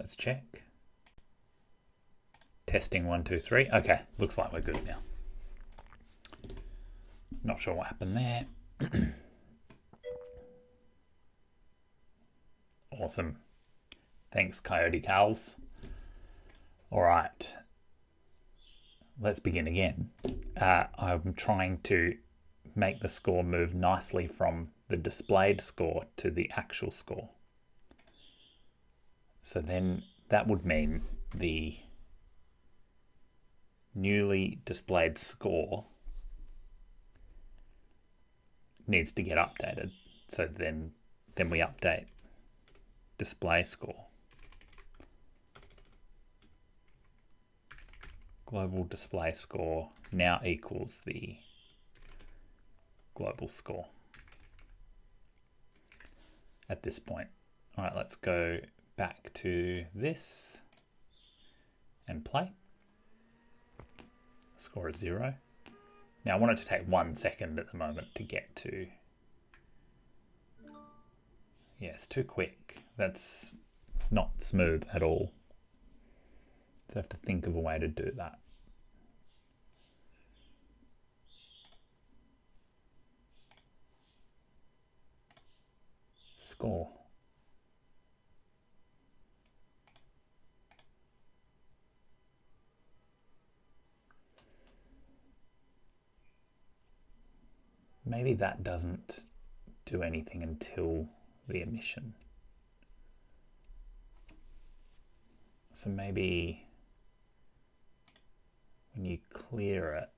Let's check. Testing 1, 2, 3. Okay, looks like we're good now. Not sure what happened there. Awesome. Thanks, Coyote Cals. All right. Let's begin again. I'm trying to make the score move nicely from the displayed score to the actual score. So then that would mean the newly displayed score needs to get updated. So then we update display score. Global display score now equals the global score at this point. All right, let's go back to this and play. Score is 0. Now I want it to take 1 second at the moment to get to. Yeah, it's too quick. That's not smooth at all. So I have to think of a way to do that. Score. Maybe that doesn't do anything until the emission. So maybe when you clear it,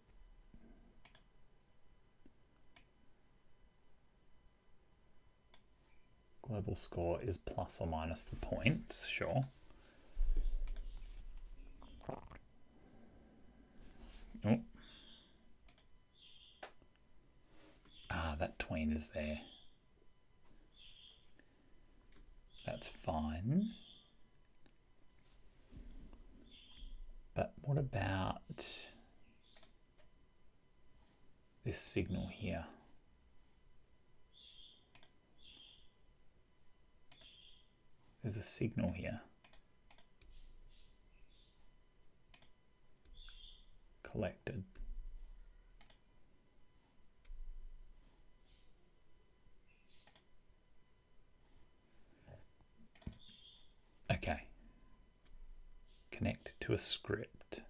global score is plus or minus the points, sure. Oh. That tween is there. That's fine. But what about this signal here? There's a signal here. Collected. Okay. Connect to a script.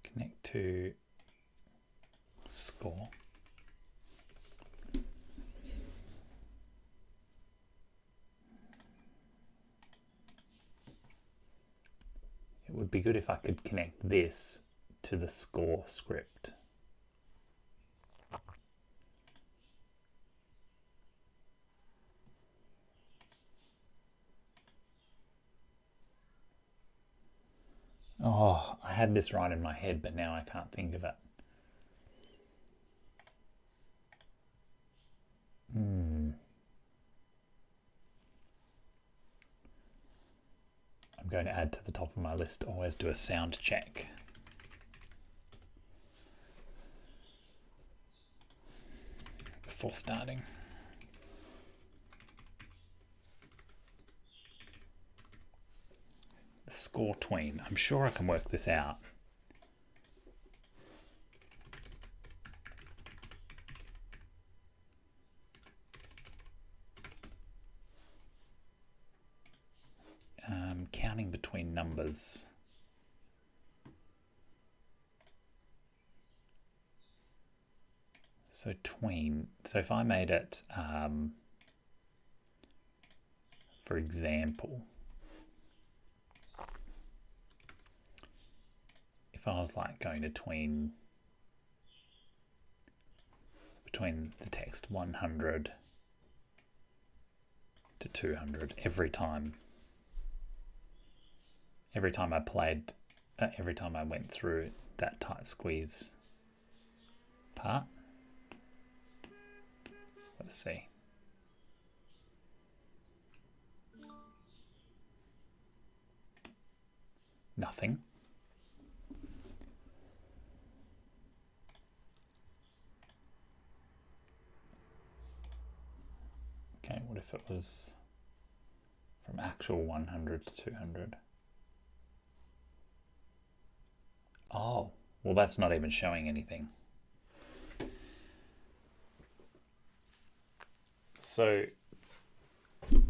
Connect to score. It would be good if I could connect this to the score script. Oh, I had this right in my head, but now I can't think of it. I'm going to add to the top of my list, always do a sound check. Before starting. The score tween. I'm sure I can work this out. Counting between numbers. So tween. So if I made it, for example, if I was like going to tween between the text 100 to 200 every time I played, every time I went through that tight squeeze part. Let's see. Nothing. if it was from actual 100 to 200. Oh, well, that's not even showing anything. So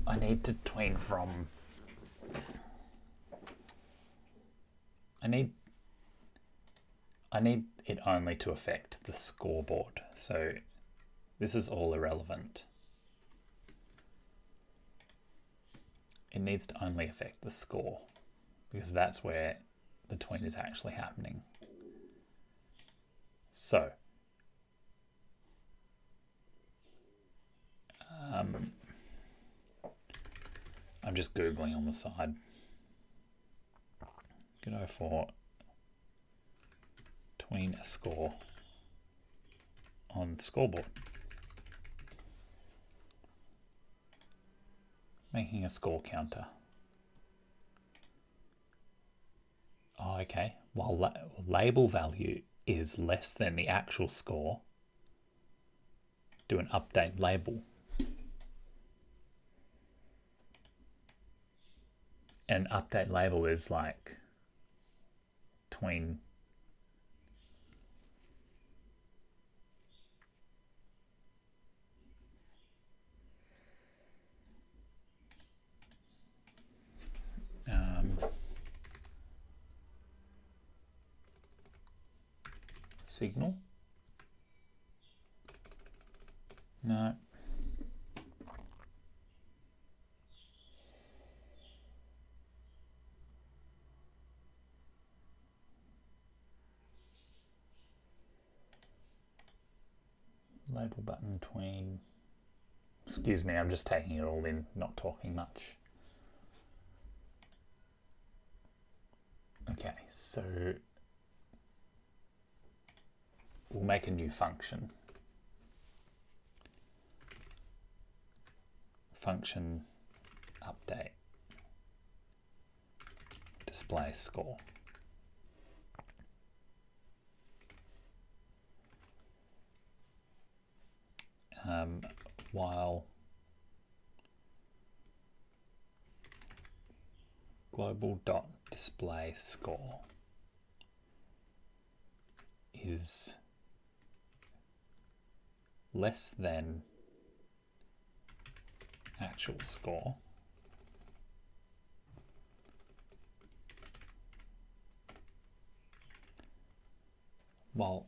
I need to tween from... I need it only to affect the scoreboard. So this is all irrelevant. It needs to only affect the score because that's where the tween is actually happening. So I'm just Googling on the side. Go for tween a score on scoreboard. Making a score counter. Oh, okay. While label value is less than the actual score, do an update label. And update label is like tween signal. No. Label button tween. Excuse me, I'm just taking it all in, not talking much. Okay, so we'll make a new function. Function update display score. While global dot display score is less than actual score, well,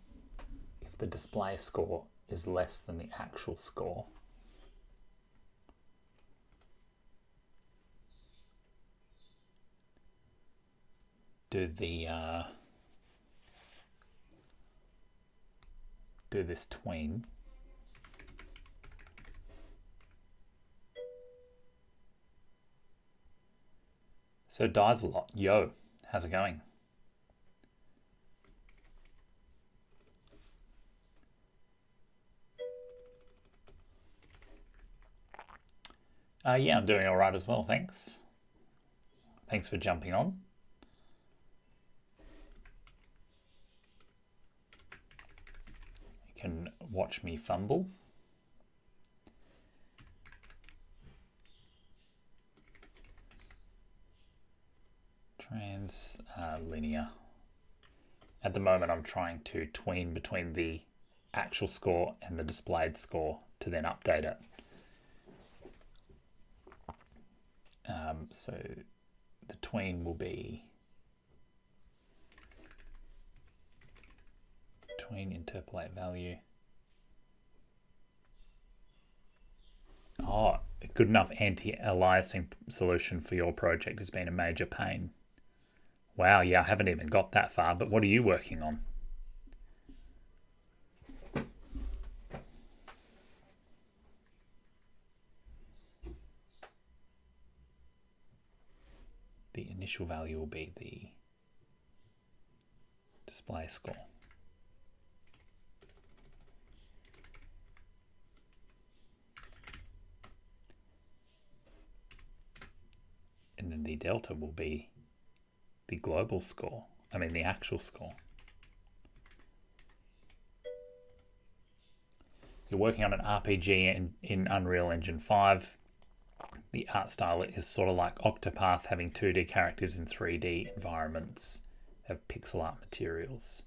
if the display score is less than the actual score, do this tween so it dies a lot. Yo, how's it going? Yeah, I'm doing all right as well, thanks. Thanks for jumping on. You can watch me fumble. Linear. At the moment, I'm trying to tween between the actual score and the displayed score to then update it. So the tween will be tween interpolate value. Oh, good enough anti-aliasing solution for your project has been a major pain. Wow, yeah, I haven't even got that far, but what are you working on? The initial value will be the display score. And then the delta will be the global score. I mean the actual score. You're working on an RPG in Unreal Engine 5. The art style is sort of like Octopath, having 2D characters in 3D environments, have pixel art materials.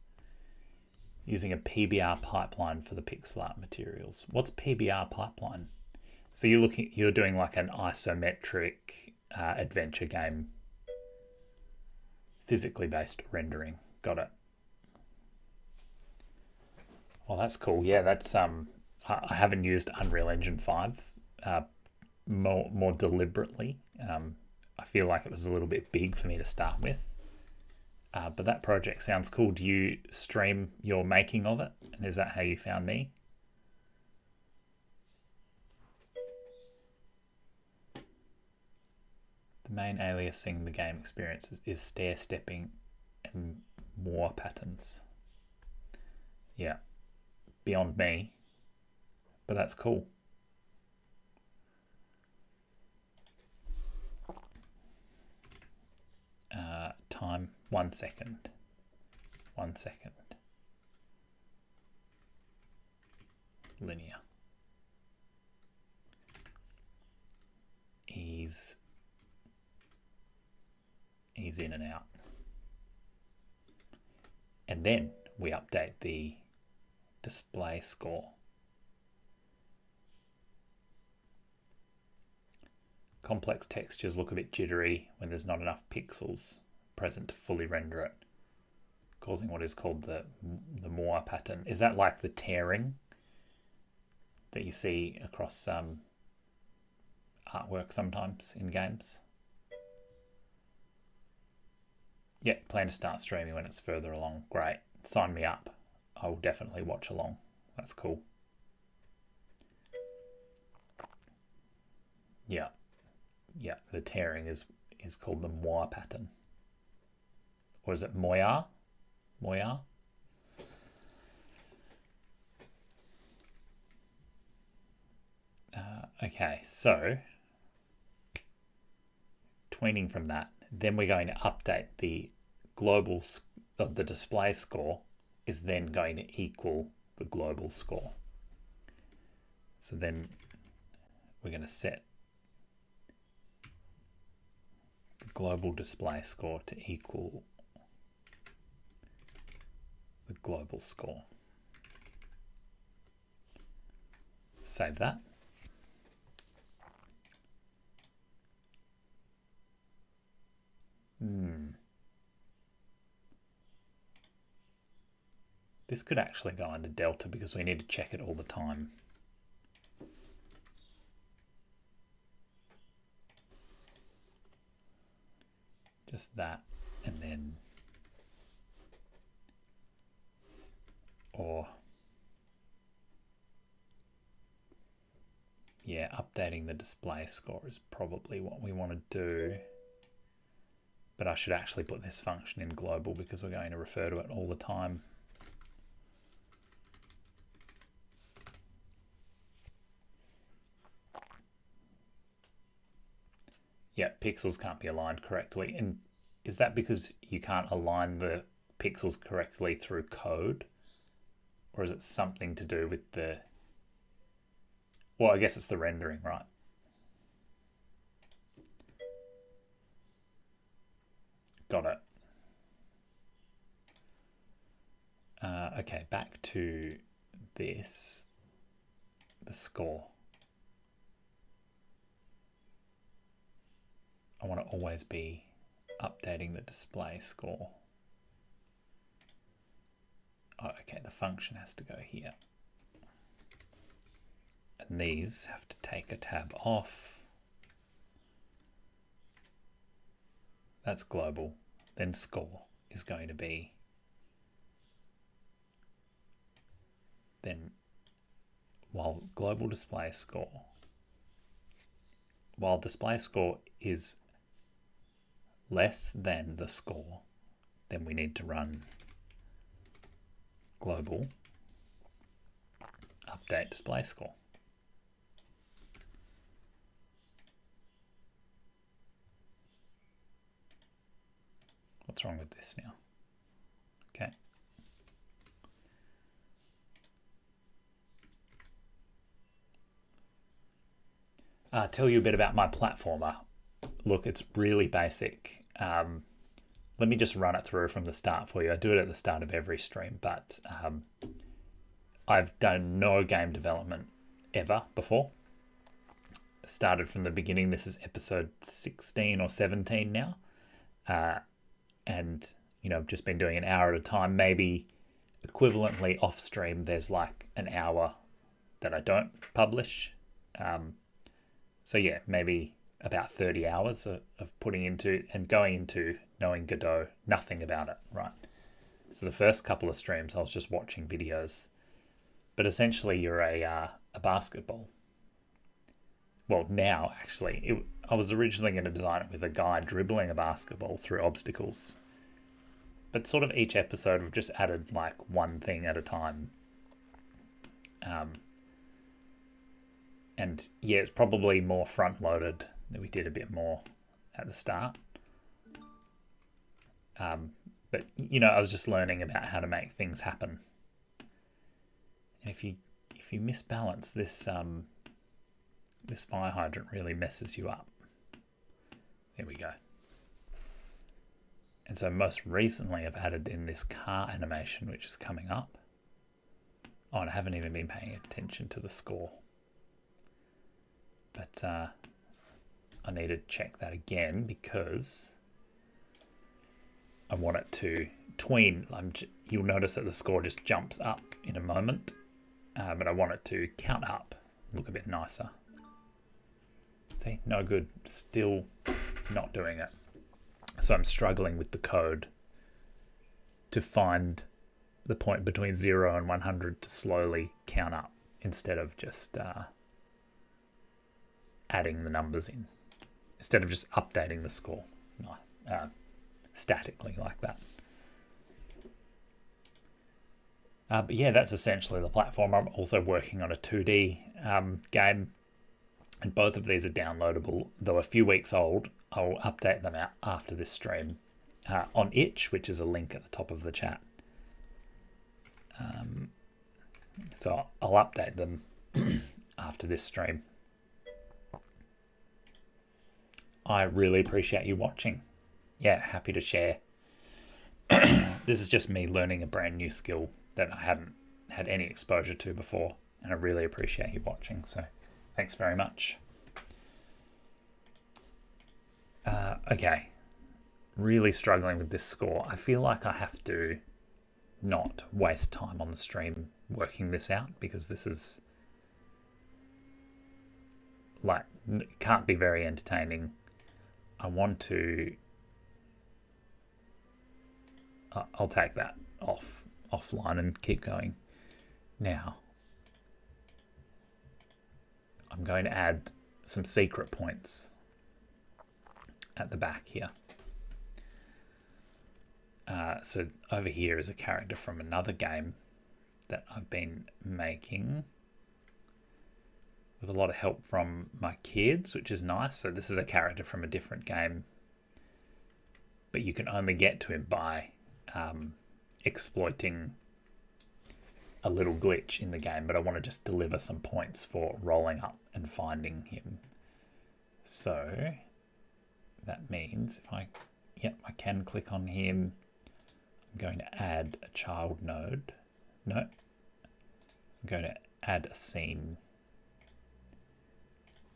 Using a PBR pipeline for the pixel art materials. What's PBR pipeline? So you're doing like an isometric adventure game, physically based rendering. Got it. Well, that's cool. Yeah, that's I haven't used Unreal Engine 5 more deliberately. I feel like it was a little bit big for me to start with. But that project sounds cool. Do you stream your making of it? And is that how you found me? The main aliasing in the game experience is stair-stepping and more patterns. Yeah, beyond me, but that's cool. Time, 1 second. 1 second. Linear. Ease in and out. And then we update the display score. Complex textures look a bit jittery when there's not enough pixels present to fully render it, causing what is called the Moore pattern. Is that like the tearing that you see across artwork sometimes in games? Yeah, plan to start streaming when it's further along. Great. Sign me up. I will definitely watch along. That's cool. Yeah. Yeah, the tearing is called the Moore pattern. Or is it Moya? Moya? Okay, so tweening from that, then we're going to update the global, the display score is then going to equal the global score. So then we're going to set the global display score to equal the global score. Save that. This could actually go under delta because we need to check it all the time. Just that, and then, or yeah, updating the display score is probably what we want to do. But I should actually put this function in global because we're going to refer to it all the time. Yeah, pixels can't be aligned correctly. And is that because you can't align the pixels correctly through code? Or is it something to do with the... Well, I guess it's the rendering, right? Got it. Okay, back to this, the score. I want to always be updating the display score. Oh, okay, the function has to go here. And these have to take a tab off. That's global. Then score is going to be, then while global display score, while display score is less than the score, then we need to run global update display score. What's wrong with this now? Okay. tell you a bit about my platformer. Look, it's really basic. Let me just run it through from the start for you. I do it at the start of every stream, but I've done no game development ever before. Started from the beginning. This is episode 16 or 17 now. And, I've just been doing an hour at a time. Maybe equivalently off stream, there's like an hour that I don't publish. So yeah, maybe about 30 hours of putting into and going into knowing Godot, nothing about it, right? So the first couple of streams, I was just watching videos. But essentially, you're a basketball. Well, now, actually, I was originally going to design it with a guy dribbling a basketball through obstacles. But sort of each episode, we've just added like one thing at a time. And yeah, it's probably more front-loaded. That we did a bit more at the start. But, I was just learning about how to make things happen. And if you misbalance this, this fire hydrant really messes you up. There we go. And so most recently I've added in this car animation, which is coming up. Oh, and I haven't even been paying attention to the score. But I need to check that again because I want it to tween. You'll notice that the score just jumps up in a moment, but I want it to count up, look a bit nicer. See, no good, still not doing it. So I'm struggling with the code to find the point between 0 and 100 to slowly count up instead of just adding the numbers in. Instead of just updating the score statically like that. But yeah, that's essentially the platform. I'm also working on a 2D game, and both of these are downloadable, though a few weeks old. I'll update them out after this stream on Itch, which is a link at the top of the chat. So I'll update them after this stream. I really appreciate you watching. Yeah, happy to share. This is just me learning a brand new skill that I hadn't had any exposure to before, and I really appreciate you watching. So thanks very much. Okay, really struggling with this score. I feel like I have to not waste time on the stream working this out, because this is like, can't be very entertaining. I want to, I'll take that offline and keep going. Now, I'm going to add some secret points at the back here. So over here is a character from another game that I've been making with a lot of help from my kids, which is nice. So this is a character from a different game, but you can only get to him by exploiting a little glitch in the game. But I want to just deliver some points for rolling up and finding him. So that means if I can click on him. I'm going to add a child node. No, I'm going to add a scene,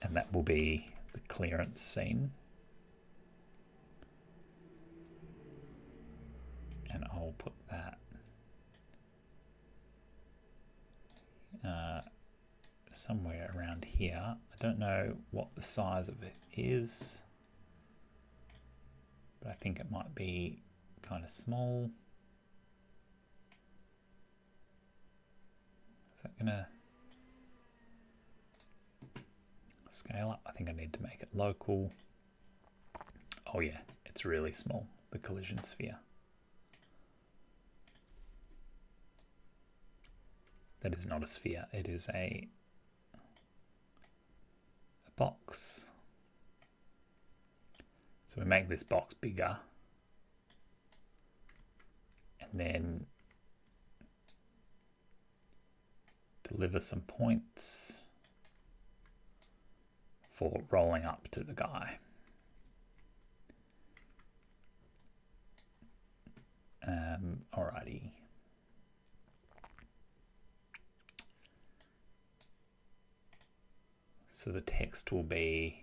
and that will be the clearance scene. And I'll put that somewhere around here. I don't know what the size of it is, but I think it might be kind of small. Is that gonna scale up? I think I need to make it local. Oh yeah, it's really small, the collision sphere. That is not a sphere, it is a box. So we make this box bigger, and then deliver some points for rolling up to the guy. Alrighty. So the text will be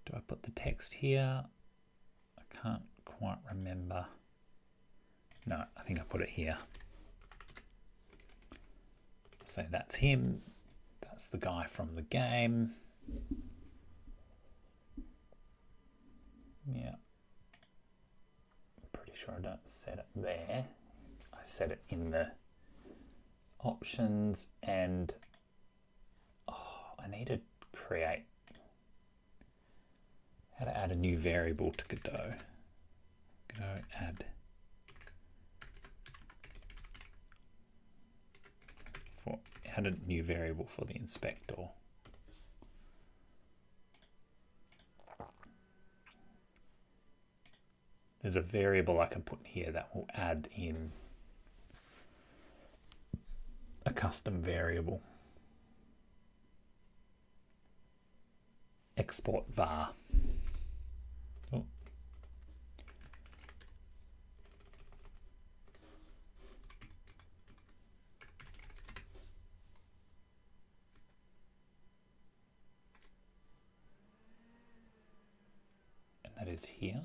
do I put the text here? I can't quite remember. No, I think I put it here. So that's him. That's the guy from the game. Yeah. I'm pretty sure I don't set it there. I set it in the options, and I need to create how to add a new variable to Godot. Godot add add a new variable for the inspector. There's a variable I can put here that will add in a custom variable. Export var. Oh. And that is here.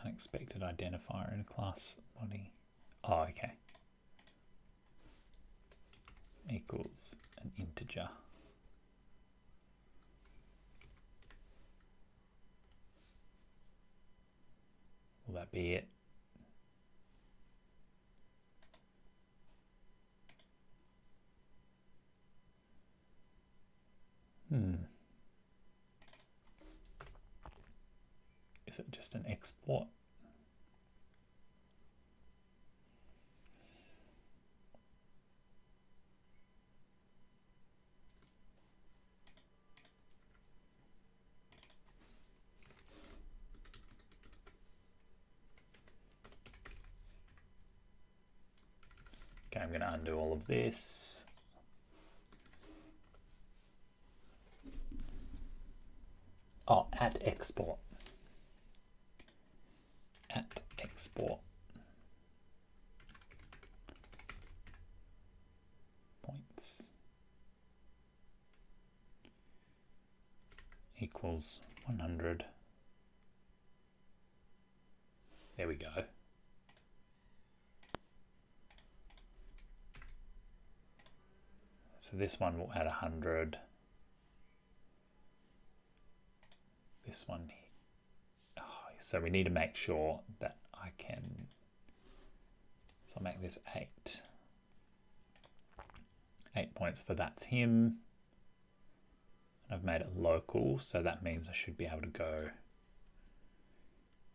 Unexpected identifier in a class body. Oh, okay. Equals an integer. Will that be it? Is it just an export? Okay, I'm going to undo all of this. Oh, at export. At export. Points. Equals 100. There we go. So this one will add 100. This one, so we need to make sure that I can, so I'll make this 8. 8 points for that's him. And I've made it local, so that means I should be able to go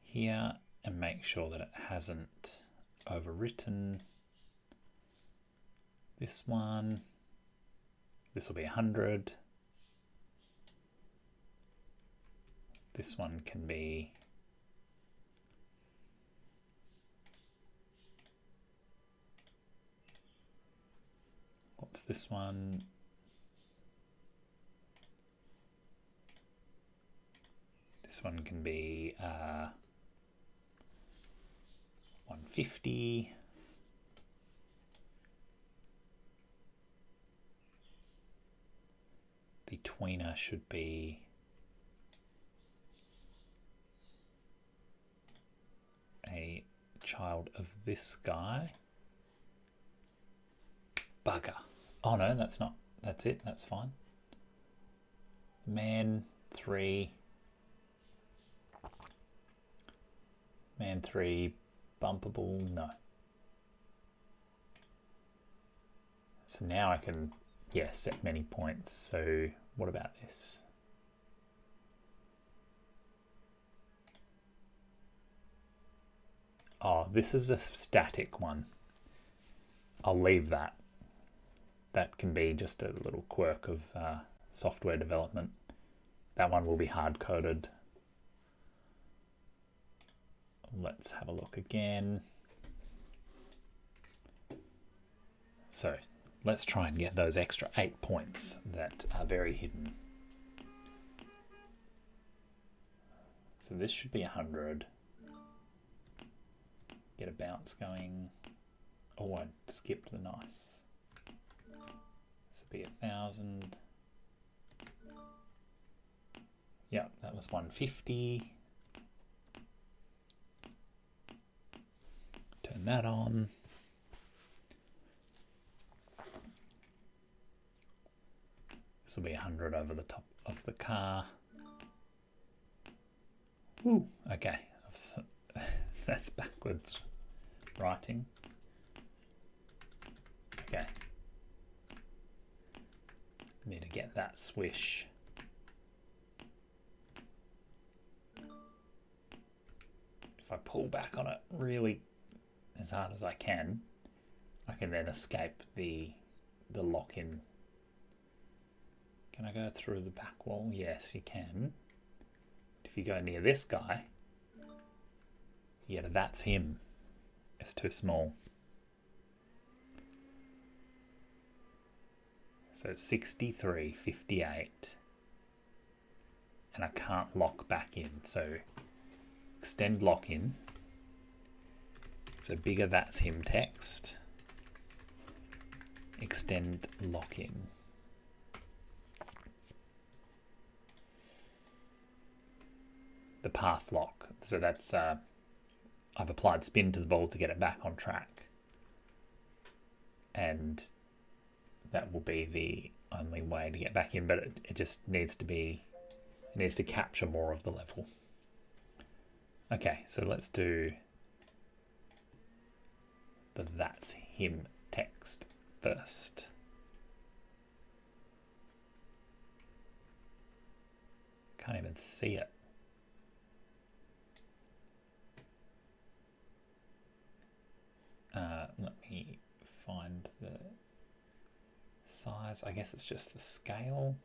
here and make sure that it hasn't overwritten this one. This will be 100. This one can be what's this one? This one can be 150. The tweener should be a child of this guy. Bugger. Oh no, that's not. That's it. That's fine. Man 3. Man 3 bumpable. No. So now I can, yeah, set many points. So what about this? Oh, this is a static one. I'll leave that. That can be just a little quirk of software development. That one will be hard-coded. Let's have a look again. So let's try and get those extra 8 points that are very hidden. So this should be 100. Get a bounce going. Oh, I skipped the nice. This will be 1,000. Yep, that was 150. Turn that on. This will be 100 over the top of the car. Ooh, okay. That's backwards writing. Okay. Need to get that swish. If I pull back on it really as hard as I can then escape the lock-in. Can I go through the back wall? Yes, you can. If you go near this guy, yeah, that's him. It's too small. So it's 63.58. And I can't lock back in. So extend lock in. So bigger that's him text. Extend lock in. The path lock. So that's I've applied spin to the ball to get it back on track. And that will be the only way to get back in, but it just needs to be, it needs to capture more of the level. Okay, so let's do the that's him text first. Can't even see it. Let me find the size. I guess it's just the scale.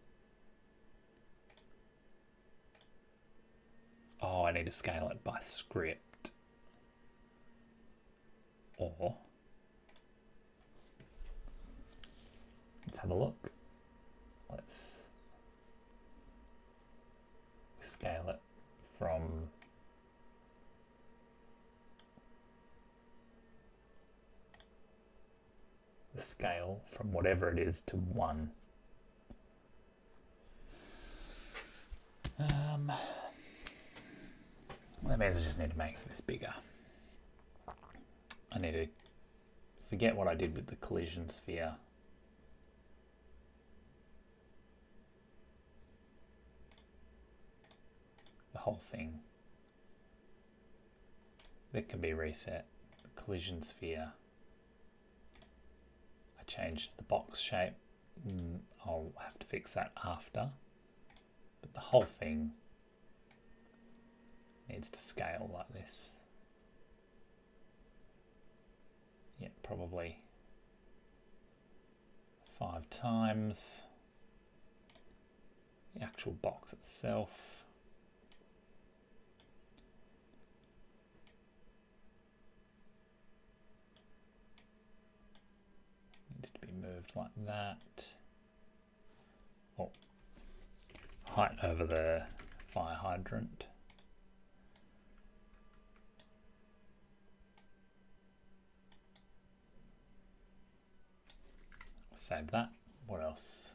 Oh, I need to scale it by script. Or let's have a look. Let's scale it from the scale from whatever it is to 1. That means I just need to make this bigger. I need to forget what I did with the collision sphere. The whole thing. That can be reset. The collision sphere. I changed the box shape. I'll have to fix that after. But the whole thing needs to scale like this. Yeah, probably 5 times the actual box itself. Needs to be moved like that. Oh, height over the fire hydrant. Save that. What else?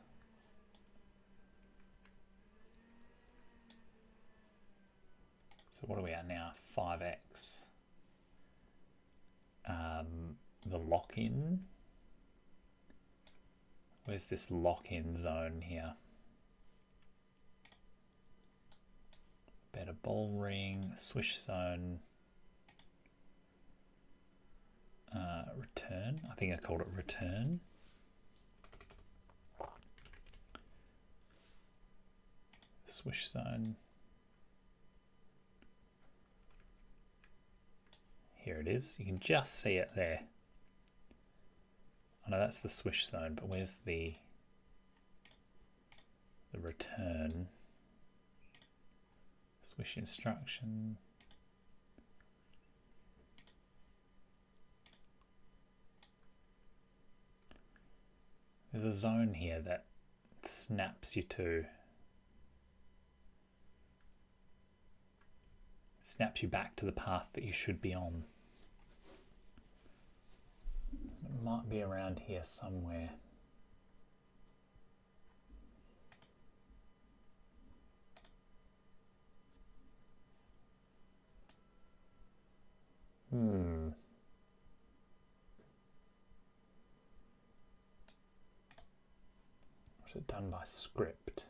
So what are we at now? 5x. The lock-in. Where's this lock-in zone here? Better ball ring, swish zone. Return. I think I called it return. Swish zone. Here it is. You can just see it there. I know that's the swish zone, but where's the return? Swish instruction. There's a zone here that snaps you back to the path that you should be on. It might be around here somewhere. Was it done by script?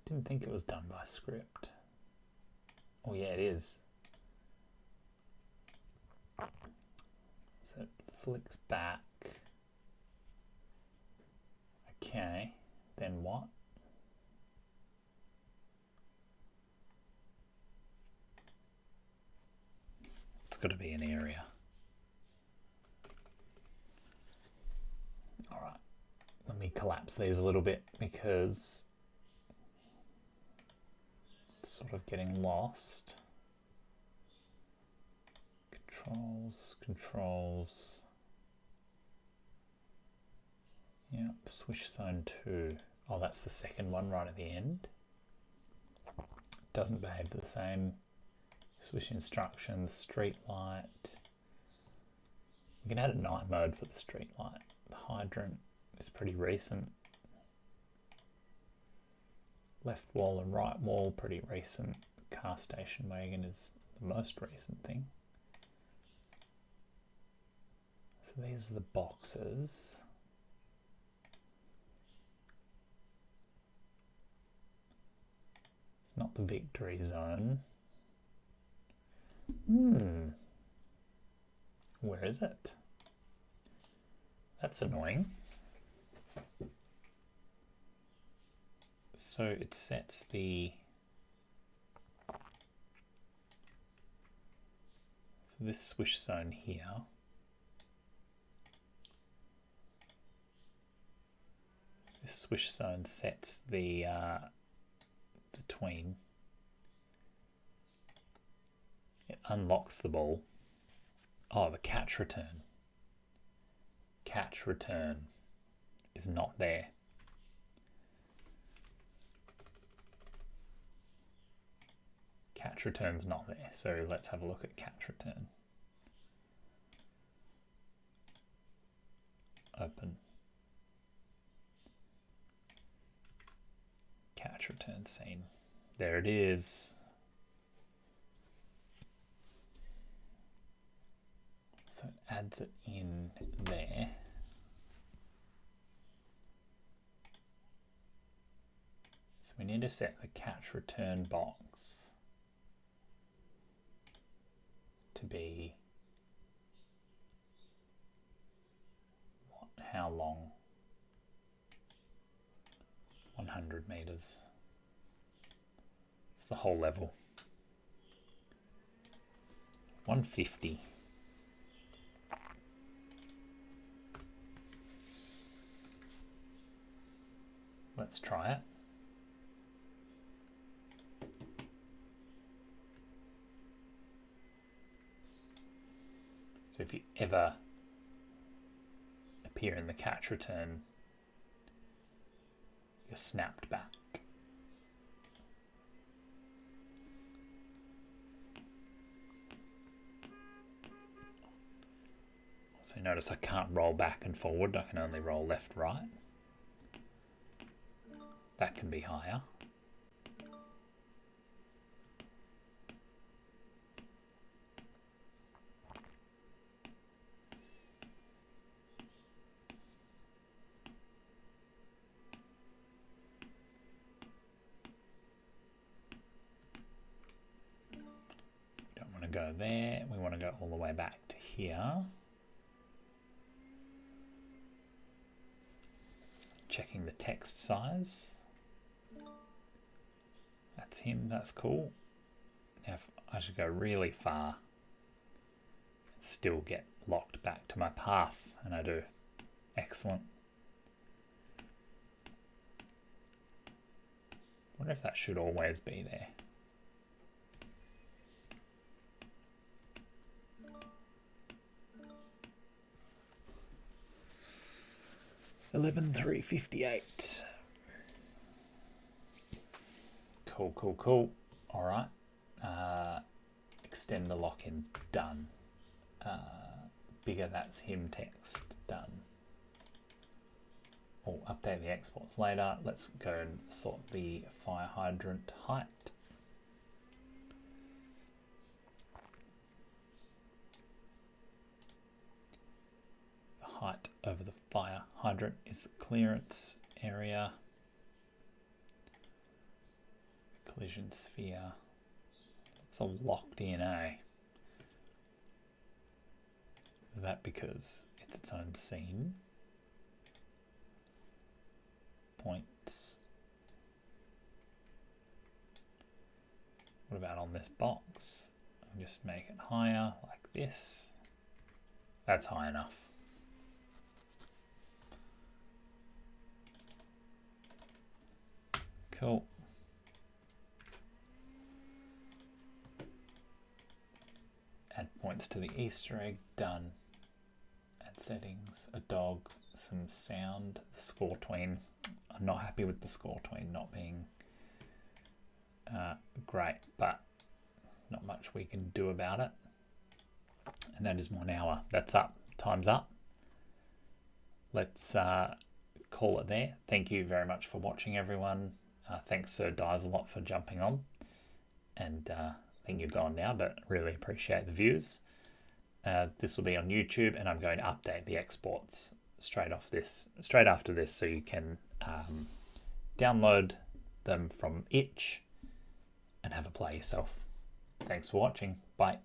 Didn't think it was done by script. Oh yeah, it is. So it flicks back. Okay, then what? It's got to be an area. All right, let me collapse these a little bit because it's sort of getting lost. Controls. Yep, switch zone 2. Oh, that's the second one right at the end. Doesn't behave the same. Switch instructions, street light. We can add a night mode for the street light. The hydrant is pretty recent. Left wall and right wall, pretty recent. Car station wagon is the most recent thing. So these are the boxes. It's not the victory zone. Where is it? That's annoying. So it sets the... So this swish zone here. This swish zone sets the tween. It unlocks the ball. Oh, the catch return. Catch return is not there. Catch return's not there. So let's have a look at catch return. Open. Catch return scene. There it is. So it adds it in there. So we need to set the catch return box to be how long? 100 meters. It's the whole level. 150. Let's try it. So if you ever appear in the catch return, you're snapped back. So notice I can't roll back and forward, I can only roll left, right. That can be higher. Don't want to go there, we want to go all the way back to here. checking the text size. That's him, that's cool. Now if I should go really far and still get locked back to my path, and I do. Excellent. Wonder if that should always be there. $11,358. Cool. All right. Extend the lock-in, done. Bigger, that's him text, done. Or update the exports later. Let's go and sort the fire hydrant height. The height over the fire hydrant is the clearance area. Collision sphere. It's all locked in, eh? Is that because it's its own scene? Points. What about on this box? I'll just make it higher like this. That's high enough. Cool. Add points to the Easter egg, done. Add settings, a dog, some sound, the score tween. I'm not happy with the score tween not being great, but not much we can do about it. And that is 1 hour. That's up. Time's up. Let's call it there. Thank you very much for watching, everyone. Thanks Sir Dies a lot for jumping on. And I think you're gone now, but really appreciate the views. This will be on YouTube, and I'm going to update the exports straight after this, so you can download them from itch and have a play yourself. Thanks for watching. Bye.